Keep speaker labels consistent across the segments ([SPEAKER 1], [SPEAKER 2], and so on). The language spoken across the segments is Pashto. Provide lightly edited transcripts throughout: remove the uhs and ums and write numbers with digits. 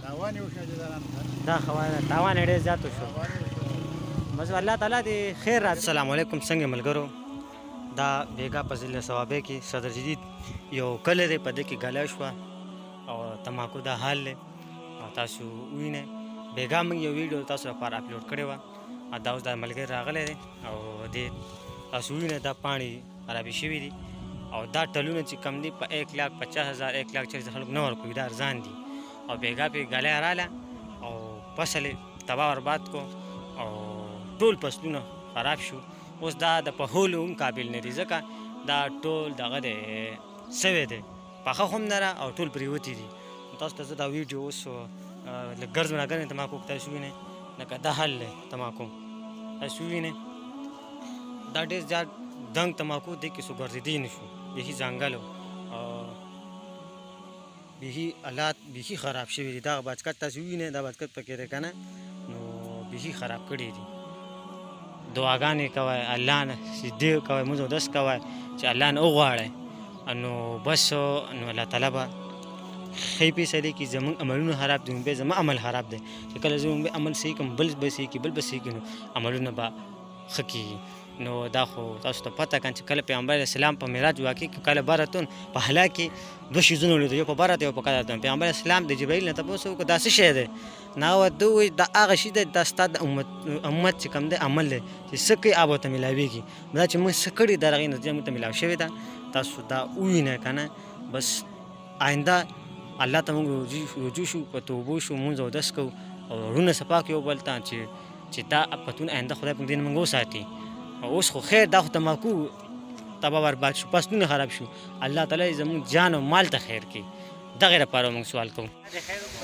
[SPEAKER 1] دا تاوان ډېر زیات شو. بس الله تعالی دې خیر راکړي. السلام علیکم، څنګه ملګرو؟ دا بیګا په ضلع صوابۍ کې صدر جدید یو کلی دی، په دې کې ګله شوه او تماکو دا حال دی او تاسو ووینئ. بیګا موږ یو ویډیو تاسو لپاره اپلوډ کړې وه، دا اوس دا ملګری راغلی دی او دې تاسو ووینئ دا پاڼې خرابې شوي دي او دا ټلونه چې کم دي په 1,50,000 1,40,000 خلک نه ورکوي، دا ارزان دي. او بیګا پې ګلی راغله او فصل یې تباه برباد کو او ټول فصلونه خراب شو. اوس دا د پخولو هم قابل نه دي، ځکه دا ټول دغه دی سوی دی، پخه هم نه او ټول پرېوتي دي. تاسو ته زه دا ویډیو اوس لږ ګرځ راګرځې تماکو تاسو ووینئ، لکه دا حل دی تماکو تاسو ووینئ. دا ډېر زیات دنګ تماکو دی کې څو ګرځېدی نه شو، بیخي ځنګل او بیخي حالات بیخي خراب شوي دي. دغه بچکټ تاسو ووینئ، دا بچکټ پکې دی که نه، نو بیخي خراب کړي دي. دعاګانې کوئ الله نه، سجدې کوئ، مونځ اودس کوئ چې الله نه وغواړئ، نو بس نو الله تعالی به ښې فیصلې کړي. زموږ عملونه خراب دي، بیا زما عمل خراب دی، چې کله زه عمل صحیح کړم بل به صحیح کړي، بل به صحیح کړي، نو عملونه به ښه کېږي. نو دا خو تاسو ته پته کړم چې کله پیغمبر اسلام په معراج واقع کې کله برتون په هلا کې دوه شیزونه ولیدل، یو په برت یو په قدرتون. پیغمبر اسلام د جبرائیل نه تپوس وکړو دا څه شی دی؟ نه ورته ووایي دا هغه شي دی، دا ستا د امت چې کوم دی عمل دی چې څه کوي هغه ورته میلاویږي. دا چې موږ څه کړي د هغې نتیجه موږ ته میلاو شوې ده. تاسو دا ووینئ که نه، بس آینده الله ته موږ رجوع شو، په توبو شو، مونځ اودس کوو او وروڼه صفا کړو یو بل ته چې دا پتون آینده خدای په دې نه موږ وساتي. اوس خو خیر دا خو تماکو تباه برباد شو، فصلونه خراب شو، الله تعالی زموږ جان او مال ته خیر کړي. دغې لپاره موږ سوال کوو.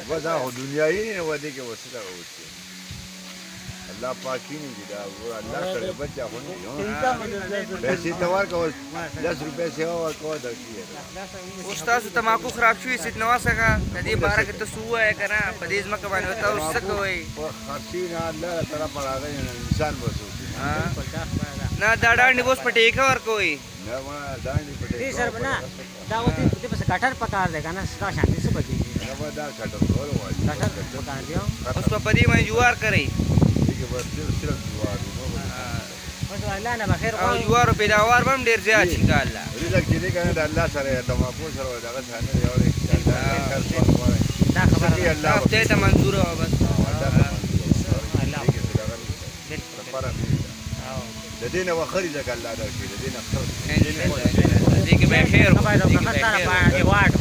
[SPEAKER 2] بس دا خو دنیایي نه و، دې کې اوس دغه اوسي الله پاکي نه دي، دا الله کړی بچا خو نه یو پیسې ته ورکوه، 10 روپۍ سیوا ورکوه درکړي.
[SPEAKER 3] اوس تاسو تماکو خراب شوي سید نواز څخه د دې باره کې ته څه ووایه که نه؟ په دې ځمکه باندې ورته اوس څه کوئ؟
[SPEAKER 2] په خرڅي نه الله طرفه راغی انسان به څه
[SPEAKER 3] نه دا ډانډې به اوس په ټېکه ورکوئ؟
[SPEAKER 2] نه ما دانډې په
[SPEAKER 1] دې سره به نه، دا اوس دې پسې کټر پکار دی که نه، ستا شانتې څه به کېږي؟
[SPEAKER 2] نه به دا کټر کول غواړي،
[SPEAKER 1] کټر پکار دی.
[SPEAKER 3] اوس په دې باندې جوار کوئ؟
[SPEAKER 2] دې کې به صرف جوار دي،
[SPEAKER 1] بس الله نه به خیر
[SPEAKER 3] او
[SPEAKER 1] غواړو.
[SPEAKER 3] جوارو پیداوار به هم ډېر زیات شي که الله
[SPEAKER 2] رزق چې دی که نه د الله سره تماکو سره دغه څه نه دی اورې
[SPEAKER 1] دا خبره ده.
[SPEAKER 3] دا خدای ته منظوره وه بس.
[SPEAKER 2] د دې نه وخري ځکه الله درکړي، د دې نه خر
[SPEAKER 3] دې کې به خیر
[SPEAKER 1] خبره ده، خطر باندې واټ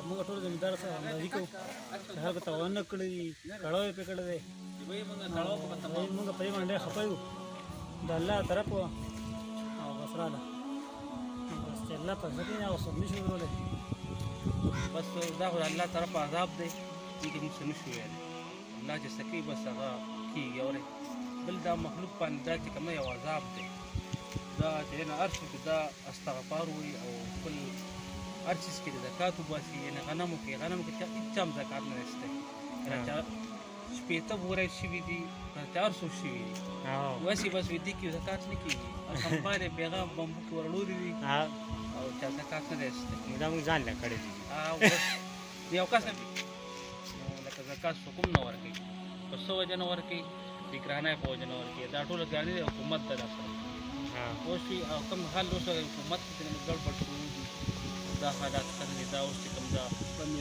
[SPEAKER 1] موږ ټول زمیندار سره همدردي کوو چې هغه ته ونه کړی کړو یې پې کړی دی. موږ په دې باندې ډېر خفه یو، د الله طرف وه او بس راله بس چې الله په ځکه نه اوس نه شو ورولی.
[SPEAKER 4] بس دا خو د الله طرف عذاب دی، دې کې موږ څه نه شو ویلی. الله چې څه کوي بس هغه کېږي. اورئ بل دا مخلوق باندې دا چې کوم یو عذاب دی، دا چې نه هر څه کې دا استغفار وایي او خپل هر چیز کې د زکات وباسي، یعنې غنمو کې هېڅ هم زکات نه اخیستی، چا شپېته بورې شوي دي، چا هر څه شوي دي، هسې بس وي دې کې زکات نه کېږي. کمپاین یې پیغام بمبو کې ورلوري دي او چا زکات نه دی اخیستی.
[SPEAKER 1] دا موږ ځان له کړی دي.
[SPEAKER 4] یو کس نه لکه زکات څوک هم نه ورکوي، په څه وجه نه ورکوي؟ د ګرانۍ په وجه نه ورکوي. دا ټوله ګراني د حکومت ده. دا سره پوه شوي او کوم حال اوس حکومت کې ګډوډ شروع دي، دا حالات څنګه دي، دا اوس چې کوم دا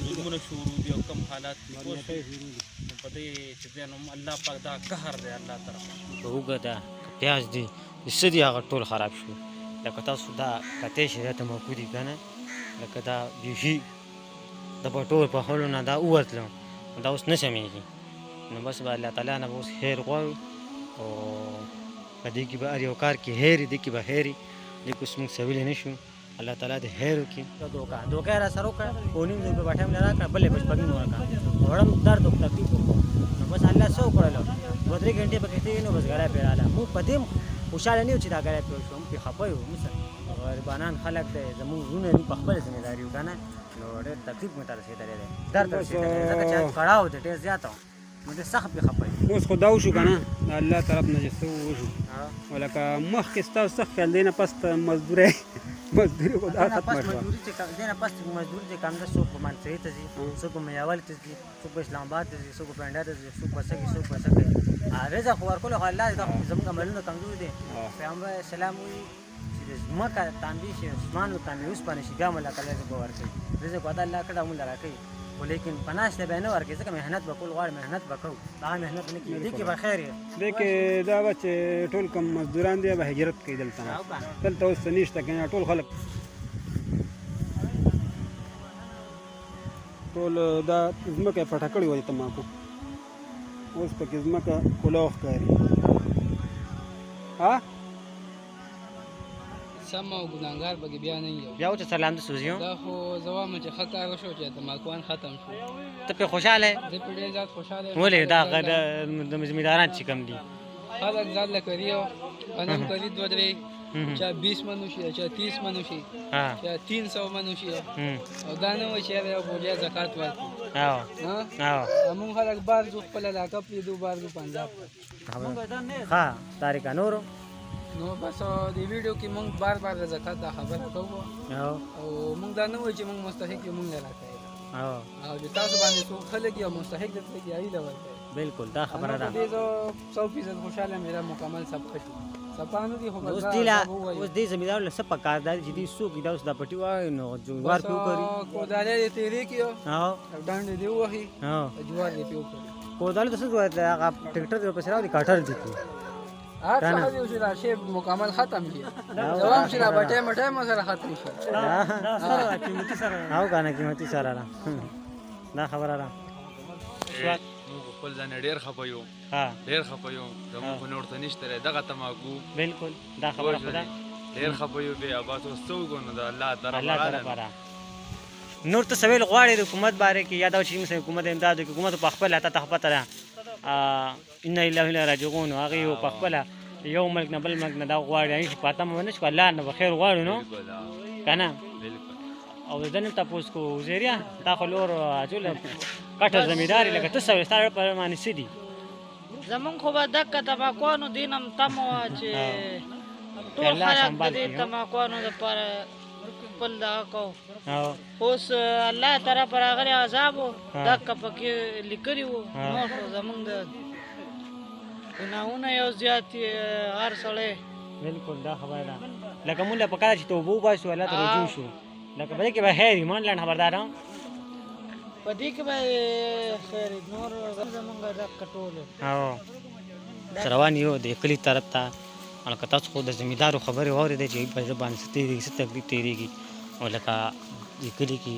[SPEAKER 4] ظلمونه شروع دي او کوم حالات دي، پوه شوي. نو په دې چې دی نو الله پاک دا قهر دی الله طرفه.
[SPEAKER 1] که اوږه ده که پیاز دي څه دي هغه ټول خراب شو. لکه تاسو دا کتی شي دا تماکو دي که نه، لکه دا بیخي د په ټول پخولو نه دا ووتلو، دا اوس نه سمېږي. نو بس به الله تعالی نه به اوس خیر غواړو او په دې کې به هر یو کار کې هیر دې کې به هیري، دې کې اوس موږ سویلی نه شو. الله تعالی دې هیر وکړي. دوکه یې را سره وکړه، په نیم ځای په بټه مې راکړه، بل یې په شپږ نیمه ورکړه، وړم درد او تکلیف وکړو. نو بس الله څه وکړلو، 2-3 ګنټې پکې تېرې نو بس ګړی پرې راله. موږ په دې خوشحاله نه یو چې دا ګړی پرې وشو، موږ پرې خفه یو. مثلا غریبانان خلک دی، زموږ وروڼه دي، په خپله ذمېداري وو که نه، نو ډېر تکلیف مې ته رسېدلی دی، درد ته رسېدلی دی، ځکه چې کړاو دی ډېر زیات و، نو ډېر سخت پرې خفه یو.
[SPEAKER 5] اوس خو دا وشو که نه، د الله طرف نه چې څه وشو، ولکه مخکې ستاسو سخت خیال دی نه پس ته مزدورۍ مزدوري خو دا
[SPEAKER 1] نه پس
[SPEAKER 5] ختمه شوه
[SPEAKER 1] مزدوري چې کم دی نه پس مزدوري چې کم ده څوک په منصري ته ځي څوک په میاول ته ځي څوک په اسلام آباد ته ځي څوک په پنډا ته ځي څوک په څه کوي څوک په څه کوي رزق خو ورکولو خو الله دا زموږ عملونه کمزوري دي پیغمبر اسلام وایي چې د ځمکه تانبي شي اسمان تانبي اوسپنې شي بیا مو الله تعالی رزق ورکوي رزق وعده الله کړه موږ راکوي خو لیکن په ناشته به نه ورکوي ځکه محنت به کول غواړي محنت به کوو هغه محنت نه کېږي دې کې به خیر یې
[SPEAKER 5] دې کې دا به چې ټول کم مزدوران دي به هجرت کوي دلته نه دلته اوس څه نشته که نه ټول خلک ټول دا ځمکه یې پټه کړې وه د تماکو اوس پکې ځمکه کلو ښکاري ها
[SPEAKER 6] سم او ګناهګار پکې بیا نه یو
[SPEAKER 1] بیا چې سلام د سوزیو
[SPEAKER 6] دا خو زوام چې ښه کار وشو چې تماکوان ختم شو
[SPEAKER 1] ته په خوشاله
[SPEAKER 6] زه په ډېر زیات خوشحاله یم.
[SPEAKER 1] ولې دا د زمینداران چې کم دي
[SPEAKER 6] خلک ځان له کریو غنم کری 2-3 چا 20 منو شي چا 30 منو شي
[SPEAKER 1] ها
[SPEAKER 6] چا 300 منو شي او دا نه وایي چې یو بوجا زکات ورکړي
[SPEAKER 1] او
[SPEAKER 6] ها موږ خلک بار جو خپل علاقه پرې دو بار دو پنجاب
[SPEAKER 1] ها طارق نورو
[SPEAKER 6] نو بس دی ویډیو کې موږ بار بار د زکات دا خبره کوو او موږ دا نه وایو چې موږ مستحق یو موږ نه راکړي او د تاسو باندې څو خلک یو مستحق دي چې ایله ورکړي
[SPEAKER 1] بالکل دا خبره ده
[SPEAKER 6] دې زه 100% خوشاله میرا مکمل سب خوشو سپانو دي خو
[SPEAKER 1] اوس دی لا اوس دې زمیندار له سب پکار دی چې دې سو کې دا اوس د پټي وای نو جوار پیو کوي
[SPEAKER 6] کوداله دې تیرې کیو
[SPEAKER 1] ها
[SPEAKER 6] ډاند دې وਹੀ
[SPEAKER 1] ها
[SPEAKER 6] جوار دې پیو کوي
[SPEAKER 1] کوداله د څه وای هغه ټریکټر په پسراو دي کاټر دي
[SPEAKER 6] هغه څه دې چې دا شی مکمل ختم شي دوام شي را بټه مټه ما سره ختم شي
[SPEAKER 1] سره قیمتي سره او کنه قیمتي سره دا خبره ده
[SPEAKER 7] خپل ځان ډېر خپه یو
[SPEAKER 1] ها
[SPEAKER 7] ډېر خپه یو زموږ خو نور ته نشته دی دغه تماکو
[SPEAKER 1] بالکل دا خبره خدا
[SPEAKER 7] ډېر خپه یو بیا بس اوس څه وکړو نو د الله
[SPEAKER 1] الله تعالی
[SPEAKER 7] طرفه
[SPEAKER 1] لپاره نور ته سویل غواړي د حکومت باره کې یاد او چې موږ حکومت امداد کوي حکومت په خپل ته تخپته ده ان الله الا راجعون هغه په خپل یو ملک نه بل ملک نه دا غواړي چې پاته مونږ نشو الله نه بخیر غواړو نو کنه او ځنه تاسو کو وزیریا تا خو لور اجل کټه زمیداری لکه تاسو ستاره پر معنی سدي
[SPEAKER 8] زمون خو به دکه تماکوانو دینم تمو چې ټول خلک دې تماکوانو لپاره خپل دا کو اوس الله تعالی پر هغه عذاب دکه پکې لیکلی وو نو زمون د ګناونه یو زیات هر سړی
[SPEAKER 1] بالکل دا خبره ده لکه موږ په کار چې توبو باسو الله ته رجوع شو لکه بلکې به خیر ایمان لاندې خبردارم
[SPEAKER 8] په دې کې به خیر نور زمونږ د کټول
[SPEAKER 1] او روان یو د کلی طرف ته الکه تاسو خو د زمیندارو خبرې واورېدې چې په زبان ستېږي څه تکلیف تېرېږي او لکه د کلي کې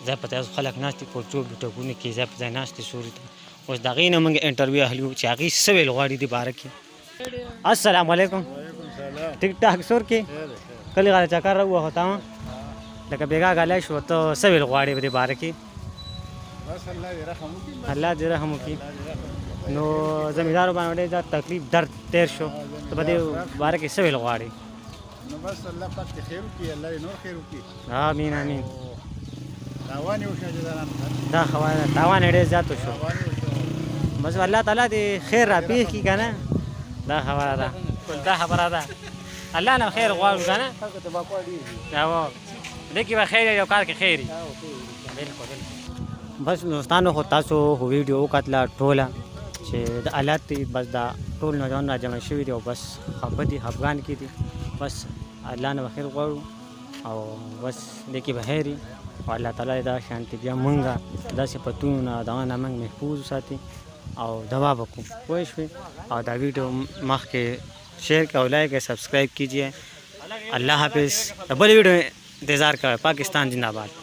[SPEAKER 1] ځای په تاسو خلک ناستې کورچوب ټکونه کې ځای په ځای ناستې سوري ته اوس د هغې نه موږ انټرویو اخلو چې هغې څه ویل غواړي دې باره کې السلام علیکم ټیک ټاک سور کې کلی غاړه چکر راووته لکه بیګا غلی شو ته څه ویل غواړې په دې باره کې
[SPEAKER 2] بس الله دې رحم وکړي
[SPEAKER 1] الله دې رحم وکړي نو زمیندارو باندې دا تکلیف درد تیر شو ته په دې باره کې څه ویل غواړې
[SPEAKER 2] نو بس الله پاک دې خیر وکړي الله دې نور خیر وکړي
[SPEAKER 1] امین امین
[SPEAKER 2] تاوان یې وشو چې
[SPEAKER 1] دا خبره تاوان ډېر زیات شو بس الله تعالی دې خیر را پېښ کړي که نه دا خبره ده دا خبره ده الله نه خیر غواړو که نه دې کې به خیر یو کار کې خیر وي بالکل بس دوستانو خو تاسو ویډیو وکتله ټوله چې د حالات دي بس دا ټول نوجوان را جمع شوي دي او بس خفه دي خفګان کې دي بس الله نه خیر غواړو او بس دې کې به خیر وي او الله تعالی دا شانتي بیا مونږه دا صفتونو نه دغه نه موږ محفوظ وساتي او دوا وکړو پوه شوې او دا ویډیو مخکې شیئر کا لائک سبسکرائب کیجیے اللہ حافظ ڈبل ویڈیو انتظار کر پاکستان زندہ باد